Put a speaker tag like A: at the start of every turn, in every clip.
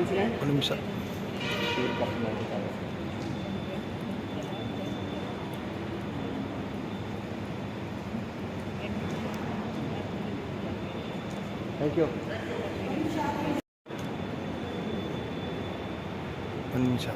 A: ಒಂದು ನಿಮಿಷ. Thank you. ಒಂದು ನಿಮಿಷ.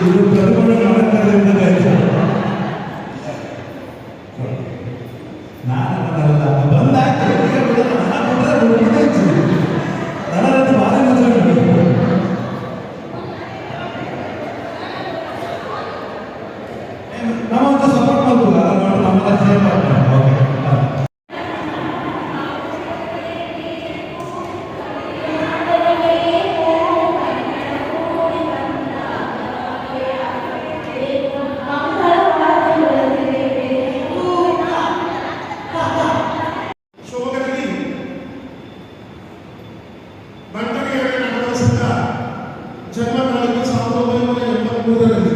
B: ಇದು ಪ್ರತಿಭಟನೆ ಅಲಂಕಾರದಿಂದ ನಾನು ಬಂದಾಯ್ತು ಭಾಳ ನಾವಂತ ಸಪೋರ್ಟ್ ಮಾಡ್ಬೋದ ನಮ್ಮನ್ನ ಸೇವ್ ಮಾಡ್ತಾರೆ. ಓಕೆ
C: ಜನ್ಮ ತಾರೀಕು 1983ರಲ್ಲಿ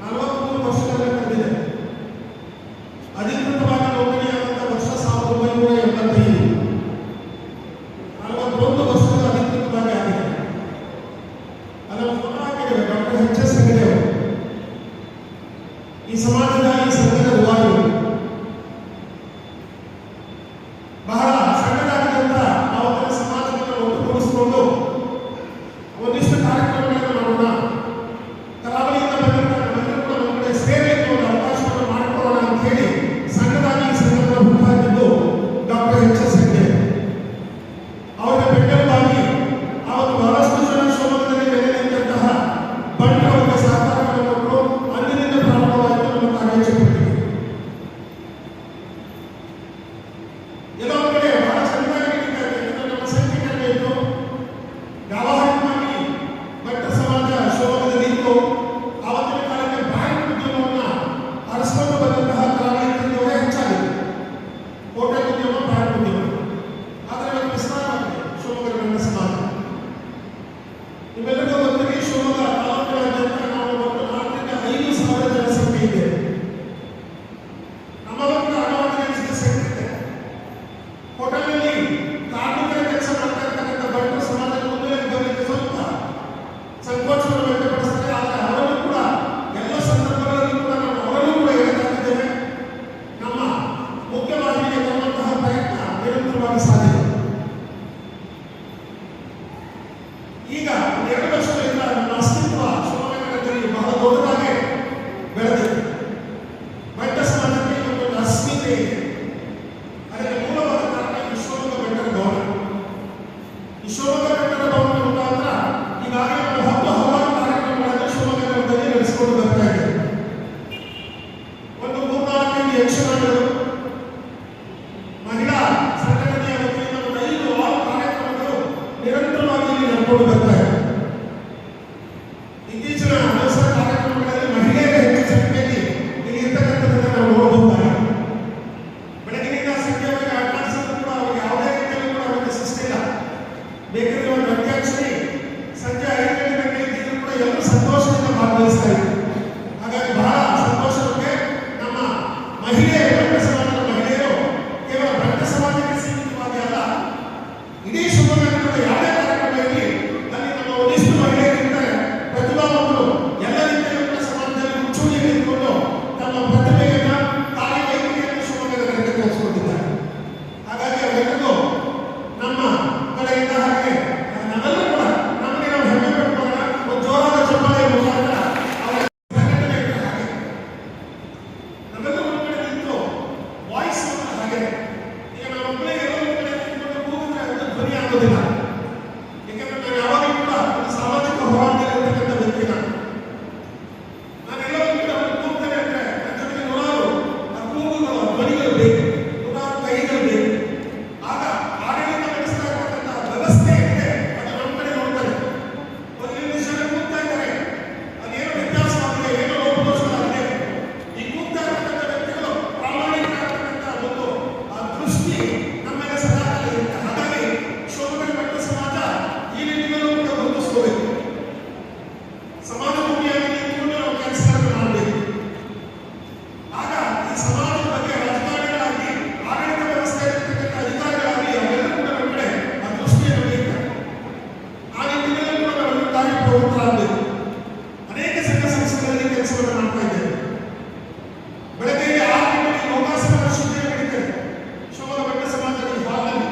C: 43 ವರ್ಷಗಳ ಕಳೆದಿದೆ. ಅಧಿಕೃತವಾಗಿ ನೋಂದಣಿಯಾದಂಥ ವರ್ಷ 1985. 41 ವರ್ಷಗಳು ಅಧಿಕೃತವಾಗಿ ಆಗಿದೆ. ಅದನ್ನು ಫೋಟೋ ಹಾಕಿದ್ದೇವೆ. ಡಾಕ್ಟರ್ ಎಚ್.ಎಸ್. ಹೆಗಡೆ ಅವರು ಈ ಸಮಾಜದ ಈ ಸಂಘದ ರೂವಾರಿ. ಬಹಳ ಸಣ್ಣದಾಗಿದ್ದಂಥ ನಾವು ಸಮಾಜವನ್ನು ಒಟ್ಟುಗೂಡಿಸಿಕೊಂಡು ಒಂದಿಷ್ಟು ಕಾರ್ಯಕ್ರಮಗಳನ್ನು ಮಾಡೋಣ, ಕರಾವಳಿಯಿಂದ ಬಂದಿರುವ ಕೂಡ ಒಂದು ಕಡೆ ಸೇರಲಿಕ್ಕೆ ಒಂದು ಅವಕಾಶವನ್ನು ಮಾಡಿಕೊಳ್ಳೋಣ ಅಂತ ಹೇಳಿ ಸಣ್ಣದಾಗಿ ಈ ಸಂಘಟನೆ ಹುಟ್ಟಾಗಿದ್ದು ಡಾಕ್ಟರ್ ಎಚ್.ಎಸ್. ಹೆಗಡೆ ಅವರ ಬೆಂಬಲವಾಗಿ ಅವತ್ತು ಬಹಳಷ್ಟು ಜನ ಶಿವಮೊಗ್ಗದಲ್ಲಿ ನೆಲೆ ನಿಂತಹ ಬಂಟು ಅವರಿಗೆ ಸಹಕಾರವನ್ನು ಕೊಟ್ಟರು. ಅಂದಿನಿಂದ ಪ್ರಾರಂಭವಾಯಿತು ನಮ್ಮ ಕಾರ್ಯಚಟುವಟಿಕೆ. ಎಲ್ಲೋ ಒಂದು ಕಡೆ ಬಹಳ ಚೆನ್ನಾಗಿ ನಡೀತಾ ಇದೆ. ನಮ್ಮ ಸಂಖ್ಯೆ ಕಡಿಮೆ ಇತ್ತು. ವ್ಯಾವಹಾರಿಕವಾಗಿ ಭಟ್ಟ ಸಮಾಜ ಶಿವಮೊಗ್ಗದಲ್ಲಿ ಇತ್ತು. ಆವತ್ತಿನ ಕಾಲಕ್ಕೆ ಬ್ಯಾಂಕ್ ಉದ್ಯಮವನ್ನು ಅರಸ್ಕೊಂಡು ಬಂದಂತಹ ಕರಾವಳಿ ಹೆಚ್ಚಾಗಿದೆ. ಹೋಟೆಲ್ ಉದ್ಯಮ, ಬ್ಯಾಂಕ್ ಉದ್ಯಮ. ಆದರೆ ಇವತ್ತು ವಿಸ್ತಾರವಾಗಿದೆ ಶಿವಮೊಗ್ಗದ ಭಟ್ಟ ಸಮಾಜ. ನಿಮ್ಮೆಲ್ಲರಿಗೂ ಗೊತ್ತಿದೆ, ಶಿವಮೊಗ್ಗ ತಾಲೂಕಿನಾದ್ಯಂತ ನಾವು ಒಟ್ಟು 4,000 ಜನಸಂಖ್ಯೆ ಇದೆ. ನಮ್ಮಲ್ಲೂ ಹಣವನ್ನು ಸೆಂಟರ್ ಇದೆ. ಹೋಟೆಲ್ನಲ್ಲಿ ಕಾರ್ಮಿಕರ ಕೆಲಸ ಮಾಡ್ತಾ ಇರ್ತಕ್ಕಂಥ ಭಟ್ಟ ಸಮಾಜದ ಮುಂದೆ ಬರಲಿಕ್ಕೆ ಸ್ವಲ್ಪ ಸಂಕೋಚವನ್ನು ವ್ಯಕ್ತಪಡಿಸ್ತಾರೆ. ಆದರೆ ಅವರನ್ನು ಕೂಡ ಎಲ್ಲ ಸಂದರ್ಭಗಳಲ್ಲಿ ಕೂಡ ನಾವು ಅವರನ್ನು ಕೂಡ ಹೇಳ್ತಾ ಇದ್ದೇವೆ. ನಮ್ಮ ಮುಖ್ಯವಾಹಿನಿಗೆ ತರುವಂತಹ ಪ್ರಯತ್ನ ನಿರಂತರವಾಗಿ ಸಾಧಿಸಿದೆ. ಈಗ 2 ವರ್ಷಗಳಿಂದ ನಮ್ಮ ಅಸ್ತಿತ್ವ ಶಿವಮೊಗ್ಗದಲ್ಲಿ ಬಹಳ ದೊಡ್ಡದಾಗಿ ಬೆಳೆದಿದೆ. ಭಟ್ಟ ಸಮಾಜಕ್ಕೆ ಇವತ್ತೊಂದು ಅಸ್ಮಿತೆ ಇದೆ. ಅದಕ್ಕೆ ಮೂಲವಾದ ಕಾರಣ ಈ ಶಿವಮೊಗ್ಗ ಬೆಟ್ಟದ ಭವನ. ಈ ಶಿವಮೊಗ್ಗ ಬೆಟ್ಟದ ಭವನದ ಮುಖಾಂತರ ಈಗಾಗಲೇ ನಾವು ಹಲವಾರು ಕಾರ್ಯಕ್ರಮಗಳನ್ನು ಶಿವಮೊಗ್ಗ ನಗರದಲ್ಲಿ ನಡೆಸಿಕೊಂಡು ಬರ್ತಾ ಇದ್ದೇವೆ. ಒಂದು 3-4 ಯಕ್ಷಗಾನಗಳು, ಮಹಿಳಾ ಸಂಘಟನೆಯ ವತಿಯಿಂದ ಒಂದು 5-6 ಕಾರ್ಯಕ್ರಮಗಳು ನಿರಂತರವಾಗಿ ಇಲ್ಲಿ ನಡೆದುಕೊಂಡು ಬರ್ತಾ ಇದೆ. ಇತ್ತೀಚಿನ ಅವಸರ ಕಾರ್ಯಕ್ರಮಗಳಲ್ಲಿ ಮಹಿಳೆಯರ ಹೆಚ್ಚು ಸಂಖ್ಯೆಯಲ್ಲಿ ಇಲ್ಲಿ ಇರ್ತಕ್ಕಂಥದ್ದನ್ನು ನಾವು ನೋಡಬಹುದಾಗಿದೆ. ಬೆಳಗಿನಿಂದ ಸಂಜೆವರೆಗೆ ಅಡ್ವಾನ್ಸ್ ಕೂಡ ಅವರಿಗೆ ಯಾವುದೇ ದೃಷ್ಟಿ ನಮ್ಮ ಮೇಲೆ ಸದಾಕಾಲ ಇರುತ್ತೆ. ಹಾಗಾಗಿ ಶಿವಮೊಗ್ಗ ಬೆಟ್ಟ ಸಮಾಜ ಈ ನಿಟ್ಟಿನಲ್ಲೂ ಕೂಡ ಗುರುತಿಸ್ಕೋಬೇಕು. ಸಮಾಜಮುಖಿಯಾಗಿ ನಿಂತುಕೊಂಡು ನಾವು ಕೆಲಸಗಳನ್ನು ಮಾಡಬೇಕು. ಆಗ ಈ ಸಮಾಜದ ಬಗ್ಗೆ ರಾಜಕಾರಣಿಗಳಾಗಿ ಆಡಳಿತ ವ್ಯವಸ್ಥೆ ಇರತಕ್ಕಂಥ ಅಧಿಕಾರಿಗಳಾಗಿ ಅವೆಲ್ಲರೂ ಕೂಡ ನಮ್ಮ ಕಡೆ ಆ ದೃಷ್ಟಿಯನ್ನು ಬೀರ್ತಾರೆ. ಆ ನಿಟ್ಟಿನಲ್ಲಿ ಕೂಡ ನಾವು ಕಾರ್ಯಪ್ರವೃತ್ತರಾಗಬೇಕು. ಅನೇಕ ಸಂಘ ಸಂಸ್ಥೆಗಳಲ್ಲಿ ಕೆಲಸವನ್ನು ಮಾಡ್ತಾ ಇದ್ದೇವೆ. ಬೆಳಗ್ಗೆ 6 ಗಂಟೆಗೆ ಯೋಗಾಸನ ಶಿಬಿರ ನಡೀತದೆ ಶಿವಮೊಗ್ಗ ಬೆಟ್ಟ ಸಮಾಜದ ಹಾಲ್ನಲ್ಲಿ.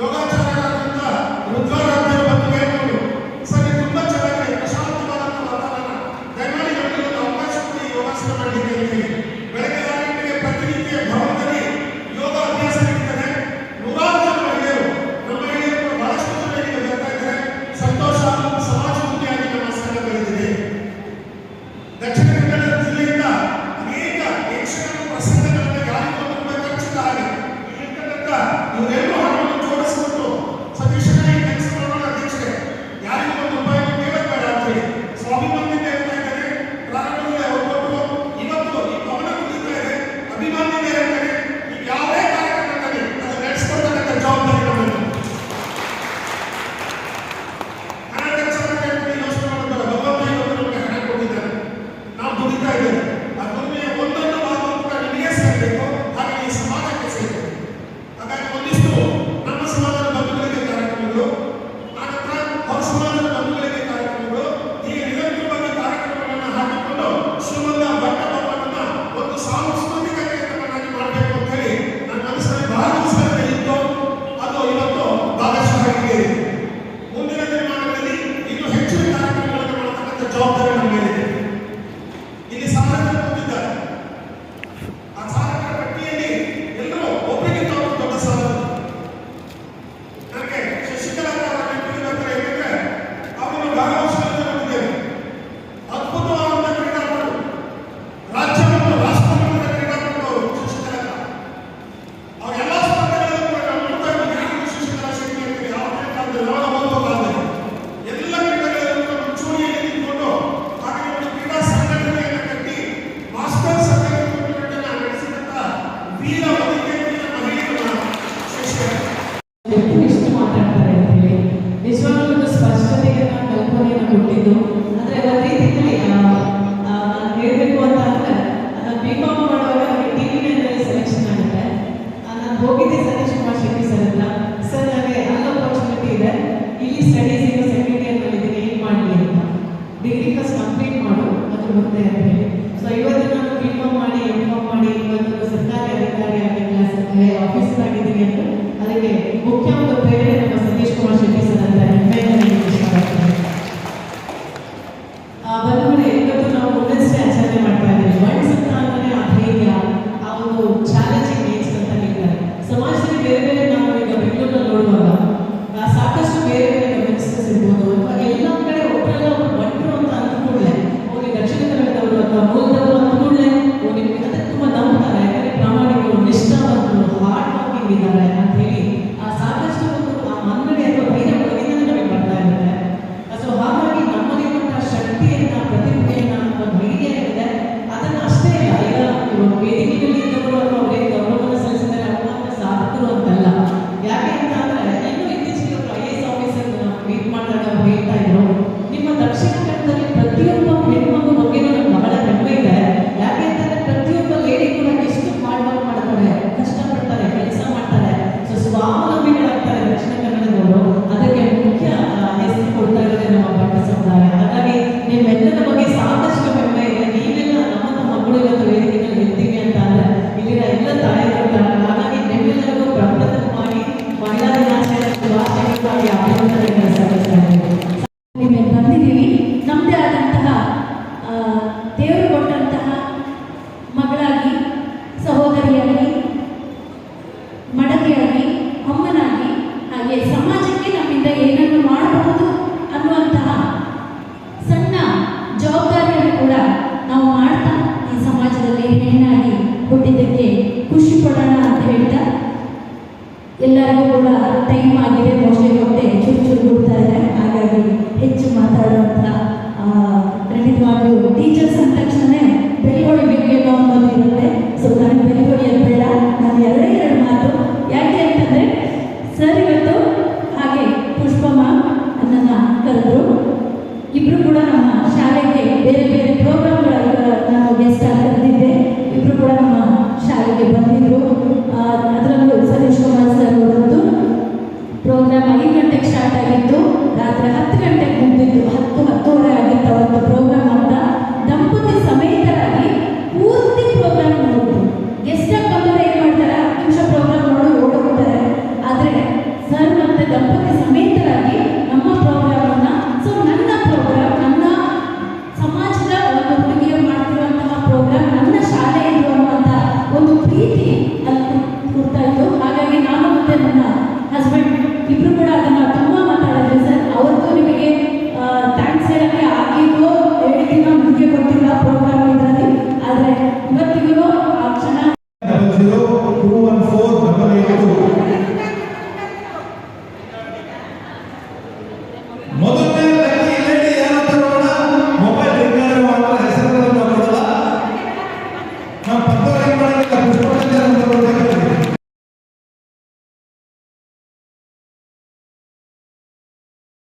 C: ಯೋಗಾಚಾರ್ಯರಾದಂಥ ರುದ್ರಾರಾಧ್ಯರು ಬಂದು ಹೇಳಿದ್ರು, ಸರ್ ಇದು ತುಂಬಾ ಚೆನ್ನಾಗಿದೆ, ಪ್ರಶಾಂತವಾದಂಥ ವಾತಾವರಣ, ದಯಮಾಡಿ ನಮಗೆ ಒಂದು ಅವಕಾಶ ಕೊಡಿ ಯೋಗಾಸನ ಮಾಡಲಿಕ್ಕೆ ಅಂತ ಹೇಳಿ. ಬೆಳಗ್ಗೆ 6 ಗಂಟೆಗೆ ಪ್ರತಿನಿತ್ಯ ಭವನದಲ್ಲಿ ಯೋಗ ಅಭ್ಯಾಸ ನಡೀತದೆ. ನೂರಾರು ಜನ ಮಹಿಳೆಯರು, ನಮ್ಮ ಮಹಿಳೆಯರು ಬಹಳಷ್ಟು ಜನ ಇಲ್ಲಿಗೆ ಬರ್ತಾ ಇದ್ದಾರೆ. ಸಂತೋಷ. ಸಮಾಜಮುಖಿಯಾಗಿ ನಮ್ಮ ಸಂಘ ಬೆಳೆದಿದೆ. ದಕ್ಷಿಣ ಕನ್ನಡ ಜಿಲ್ಲೆಯಿಂದ ಅನೇಕ ಯಕ್ಷಗಾನ ಪ್ರಸಂಗಗಳನ್ನು ಯಾರಿಗೂ ಕೂಡ ಖರ್ಚಿತ ಆಗಿದೆ. ಇಲ್ಲಿರ್ತಕ್ಕಂಥ ಇವರೆಲ್ಲರೂ ಹಣವನ್ನು ಜೋಡಿಸಿಕೊಂಡು ಸತೀಶನ ಈ ಕೆಲಸ ಮಾಡೋಣ ಅಧ್ಯಕ್ಷರೇ, ಯಾರಿಗೂ ₹1 ಕೇಳಬೇಡ ಅಂತ ಹೇಳಿ ಸ್ವಾಭಿಮಾನ್ಯತೆ ಹೇಳ್ತಾ ಇದ್ದಾರೆ. ಪ್ರಾರಂಭದಲ್ಲಿ ಅವರು ಕೊಟ್ಟರು, ಇವತ್ತು ಈ ಭವನ ಕುಡಿತಾ ಇದೆ, ಅಭಿಮಾನ್ಯತೆ ಹೇಳ್ತಾರೆ. ನೀವು ಯಾವುದೇ ಕಾರ್ಯಕ್ರಮದಲ್ಲಿ ಅದು ನಡೆಸ್ಕೊಳ್ತಕ್ಕಂಥ ಜವಾಬ್ದಾರಿ ನಮ್ಮದು. ಹಣ ಖರ್ಚಾಗುತ್ತೆ ಅಂತ ಯೋಚನೆ ಮಾಡೋದಲ್ಲ. ಭಗವಂತ ಇವತ್ತು ನಮಗೆ ಹಣ ಕೊಟ್ಟಿದ್ದಾರೆ, ನಾವು ದುಡಿತಾ ಇದ್ದೇವೆ. ಆ ದುಡಿಮೆಯ ಒಂದೊಂದು ಭಾಗವೂ ಕೂಡ ನಿಮಗೆ ಸೇರಬೇಕು, ಹಾಗೆ ಈ ಸಮಾಜಕ್ಕೆ ಸೇರಬೇಕು. ಹಾಗಾಗಿ ಒಂದಿಷ್ಟು ನಮ್ಮ ಸಮಾಜದ ಬಂಧುಗಳಿಗೆ ಕಾರ್ಯಕ್ರಮಗಳು, ಆನಂತರ ಹೊರ ಸಮಾಜದ ಬಂಧುಗಳಿಗೆ ಕಾರ್ಯಕ್ರಮಗಳು, ಹೀಗೆ ನಿರಂತರವಾಗಿ ಕಾರ್ಯಕ್ರಮಗಳನ್ನು ಹಾಕಿಕೊಂಡು ಶಿವಮೊಗ್ಗ ಬೆಟ್ಟ ಭವನವನ್ನು ಒಂದು ಸಾಂಸ್ಕೃತಿಕ ಕೇಂದ್ರವನ್ನಾಗಿ ಮಾಡಬೇಕು ಅಂತ ಹೇಳಿ ನನ್ನ ಮನಸ್ಸಲ್ಲಿ ಬಹಳ ದಿವಸಗಳಿಂದ ಇತ್ತು. ಅದು ಇವತ್ತು ಭಾಗಶಃ ಹೀಗೆ ಇದೆ. ಮುಂದಿನ ದಿನಮಾನಗಳಲ್ಲಿ ಇನ್ನೂ ಹೆಚ್ಚಿನ ಕಾರ್ಯಕ್ರಮಗಳನ್ನು ಮಾಡತಕ್ಕಂಥ ಜವಾಬ್ದಾರಿ ನಮ್ಮ ಮೇಲಿದೆ. ಇಲ್ಲಿ ಸಾಧಕರು ಬಂದಿದ್ದಾರೆ. ಆ ಸಾಧಕರ ಪಟ್ಟಿಯಲ್ಲಿ ಎಲ್ಲರೂ ಒಬ್ಬರಿಗಿಂತ ಒಬ್ಬರು ದೊಡ್ಡ ಸಾಧಕರು. ನನಗೆ ಶಶಿಕಲಾ ಅವರ ನೆನಪಿಗೆ ಬರ್ತಾರೆ. ಏಕೆಂದ್ರೆ ಅವರು ಭಾಗವಹಿಸಿದಂತೆ ಬಂದಿದ್ದೇವೆ. ಅದ್ಭುತವಾದಂಥ ಕ್ರೀಡಾಪಟು, ರಾಜ್ಯ ಮತ್ತು ರಾಷ್ಟ್ರ ಮಟ್ಟದ ಕ್ರೀಡಾಪಟು ಅವರು ಶಶಿಕಲಾ. ಅವ್ರ ಎಲ್ಲ ಸ್ಪರ್ಧೆಗಳಲ್ಲೂ ಕೂಡ ನಾವು ನೋಡ್ತಾ ಇದ್ದೀವಿ. ಯಾರಿಗೂ ಶಶಿಕಲಾ ಶೆಟ್ಟಿ ಅಂತ ಯಾವ ಕಾಲದಲ್ಲಿ ನಾವು ಓದುವ ಕಾಲದಲ್ಲಿ ಎಲ್ಲ ಕ್ರೀಡೆಗಳಲ್ಲೂ ಕೂಡ ಮುಂಚೂಣಿಯಲ್ಲಿ ನಿಂತುಕೊಂಡು ಹಾಗೆ ಒಂದು ಕ್ರೀಡಾ ಸಂಘಟನೆಯನ್ನು ಕಟ್ಟಿ ಮಾಸ್ಟರ್ ಸಂಘಟನೆಯನ್ನು ನಡೆಸಿದಂಥ ವೀರ ವನಿತೆಯರ ಮಹಿಳೆಯರು ಶಶಿಕಲಾ.
D: ಎಷ್ಟು ಮಾತಾಡ್ತಾರೆ ಅಂತ ಹೇಳಿ ನಿಜವಾಗ್ಲೂ ಒಂದು ಸ್ಪಷ್ಟತೆಗೆ ನಾನು ಕಲ್ಪನೆಯನ್ನು ಕೊಟ್ಟಿದ್ದು. ಅಂದ್ರೆ ಒಂದು ರೀತಿಯಲ್ಲಿ ನಾನು ಹೇಳಬೇಕು ಅಂತ ಅಂದ್ರೆ ನಾನು B.Com ಮಾಡುವಾಗ TV9 ಸೆಲೆಕ್ಷನ್ ಆಗುತ್ತೆ. ನಾನು ಹೋಗಿದ್ದೆ ಸತೀಶ್ ಕುಮಾರ್ ಶೆಟ್ಟಿ ಸರ್ ಹತ್ರ. ಸರ್ ನನಗೆ ಅಲ್ಲ ಅಪರ್ಚುನಿಟಿ ಇದೆ, ಇಲ್ಲಿ ಸ್ಟಡೀಸ್ ಈಗ ಸೆಕೆಂಡ್ ಇಯರ್ ನಲ್ಲಿ ಏನು ಮಾಡಲಿ ಅಂತ, ಡಿಗ್ರಿ ಫಸ್ಟ್ ಕಂಪ್ಲೀಟ್ ಮಾಡು ಅದ್ರ ಮುಂದೆ ಅಂತ ಹೇಳಿ. ಸೊ ಇವತ್ತು ನಾನು B.Com ಮಾಡಿ M.Com ಮಾಡಿ ಇವತ್ತು ಸರ್ಕಾರಿ ಅಧಿಕಾರಿಯಾಗಿ ಆಫೀಸರ್ ಆಗಿದ್ದೀನಿ ಅಂತ ಅದಕ್ಕೆ ಮುಖ್ಯ ಒಂದು ಪ್ರೇರಣೆ ನಮ್ಮ ಸತೀಶ್ ಕುಮಾರ್ ಶೆಟ್ಟಿ ಸರ್ ಅಂತ ಹೆಮ್ಮೆಯನ್ನು ಇಷ್ಟಪಡ್ತೀನಿ. ಬಂಧುಗಳೇ, ಇವತ್ತು ನಾವು ವುಮೆನ್ಸ್ ಡೇ ಆಚರಣೆ ಮಾಡ್ತಾ ಇದ್ದೀವಿ. ವರ್ಡ್ಸ್ ಅಂತ ಅಂದರೆ ಆ ಧೈರ್ಯ, ಆ ಒಂದು ಚಾಲೆಂಜಿಂಗ್ ಏಜ್ ಅಂತ ಹೇಳ್ತಾರೆ. ಸಮಾಜದಲ್ಲಿ ಬೇರೆ ಬೇರೆ ನಾವು ಈಗ ಬೆಂಗಳೂರಲ್ಲಿ ನೋಡುವಾಗ ಸಾಕಷ್ಟು ಬೇರೆ ಬೇರೆ ಮಿನಿಸ್ಟರ್ಸ್ ಇರ್ಬೋದು, ಅಥವಾ ಎಲ್ಲ ಕಡೆ ಒಬ್ಬರೆಲ್ಲ ಒಬ್ಬರು ಬಂದರು ಅಂತ ಅಂದ್ಕೂಡಲೇ ಹೋಗಿ ದಕ್ಷಿಣ ಕನ್ನಡದವರು ಅಥವಾ ಮೂಲದವರು ಅಂದ್ಕೂಡಲೇ ಹೋಗಿ ಅದಕ್ಕೆ ತುಂಬ ನಂಬ್ತಾರೆ. ಯಾಕಂದರೆ ಪ್ರಾಮಾಣಿಕರು, ನಿಷ್ಠಾವಂತರು, ಹಾರ್ಡ್ ವರ್ಕಿಂಗ್ ಇದ್ದಾರೆ ಅಂತ ಹೇಳಿ ಸಾಕಷ್ಟು ಒಂದು ಆ ಮನ್ನಣೆ ಅಥವಾ ಧೈರ್ಯ ಒಳಗಿಂದ ನಮಗೆ ಬರ್ತಾ ಇರುತ್ತೆ. ಸೊ ಹಾಗಾಗಿ ನಮ್ಮಲ್ಲಿರುವಂತಹ ಶಕ್ತಿಯನ್ನ, ಪ್ರತಿಭೆಯನ್ನ ಅಥವಾ ಧೈರ್ಯ ಏನಿದೆ ಅದನ್ನ ಅಷ್ಟೇ ಅಲ್ಲ, ಈಗ ವೇದಿಕೆಯಲ್ಲಿ ಇದ್ದವರು ಅಥವಾ ಅವರಿಗೆ ಗೌರವವನ್ನು ಸಲ್ಲಿಸಿದರೆ ಅವರ ಸಾಧಕರು ಅಂತಲ್ಲ. ಯಾಕೆ ಅಂತ ಅಂದ್ರೆ ಇನ್ನೂ ಇತ್ತೀಚೆಗೆ ಒಬ್ಬರು IAS ಆಫೀಸರ್ ಮೀಟ್ ಮಾಡಿದಾಗ ಅವ್ರು ಹೇಳ್ತಾ ಇದ್ರು, ನಿಮ್ಮ ದಕ್ಷಿಣ ಕನ್ನಡದಲ್ಲಿ ಪ್ರತಿಯೊಬ್ಬ ಹೆಣ್ಮಗು ಬಗ್ಗೆ ನನಗೆ ಬಹಳ ಹೆಮ್ಮೆ ಇದೆ. ಯಾಕೆ ಅಂತಂದ್ರೆ ಪ್ರತಿಯೊಬ್ಬ ಲೇಡಿ ಕೂಡ ಎಷ್ಟು ಹಾರ್ಡ್ ವರ್ಕ್ ಮಾಡ್ತಾರೆ, ಕಷ್ಟಪಡ್ತಾರೆ, ಕೆಲಸ ಮಾಡ್ತಾರೆ. ಸೊ ಸ್ವಾವಲಂಬಿಗಳಾಗ್ತಾರೆ ದಕ್ಷಿಣ ಕನ್ನಡದವರು. ಅದಕ್ಕೆ ಮುಖ್ಯ ಹೆಸರು ಕೊಡ್ತಾ ಇರೋದೇ ನಮ್ಮ ಭಟ್ಟ ಸಮುದಾಯ. ಹಾಗಾಗಿ ನಿಮ್ಮೆಲ್ಲರ ಬಗ್ಗೆ ಸಾಕಷ್ಟು ಹೆಮ್ಮೆ ಇದೆ. ನೀವೆಲ್ಲ ನಮ್ಮ ಮಕ್ಕಳು ಇವತ್ತು ವೇದಿಕೆಯಲ್ಲಿ ಇರ್ತೀವಿ ಅಂತ ಅಂದ್ರೆ ಇಲ್ಲಿನ ಎಲ್ಲ ತಾಯಿಗಳು. ಹಾಗಾಗಿ ನಿಮ್ಮೆಲ್ಲರಿಗೂ ಪ್ರಪ್ರಥಮವಾಗಿ ಮಹಿಳಾ ದಿನಾಚರಣೆ ಶುಭಾಶಯವಾಗಿ ಅಭಿನಂದನೆಗಳನ್ನು ಸಲ್ಲಿಸ್ತಾ ಇದ್ದೀವಿ.
E: ನಿಮಗೆ ಬಂದಿದ್ದೀವಿ. ನಮ್ಮದೇ ಆದಂತಹ ದೇವರು ಕೊಟ್ಟಂತಹ ಮಗಳಾಗಿ, ಸಹೋದರಿಯಾಗಿ, ಮಡದಿಯಾಗಿ, ಅಮ್ಮನಾಗಿ, ಹಾಗೆ ಸಮಾಜಕ್ಕೆ ನಮ್ಮಿಂದ ಏನನ್ನು ಮಾಡಬಹುದು ಅನ್ನುವಂತಹ ಸಣ್ಣ ಜವಾಬ್ದಾರಿಯನ್ನು ಕೂಡ ನಾವು ಮಾಡ್ತಾ ಈ ಸಮಾಜದಲ್ಲಿ ಹೆಣ್ಣಾಗಿ ಹುಟ್ಟಿದ್ದಕ್ಕೆ ಖುಷಿ ಪಡೋಣ ಅಂತ ಹೇಳ್ತಾ ಎಲ್ಲರಿಗೂ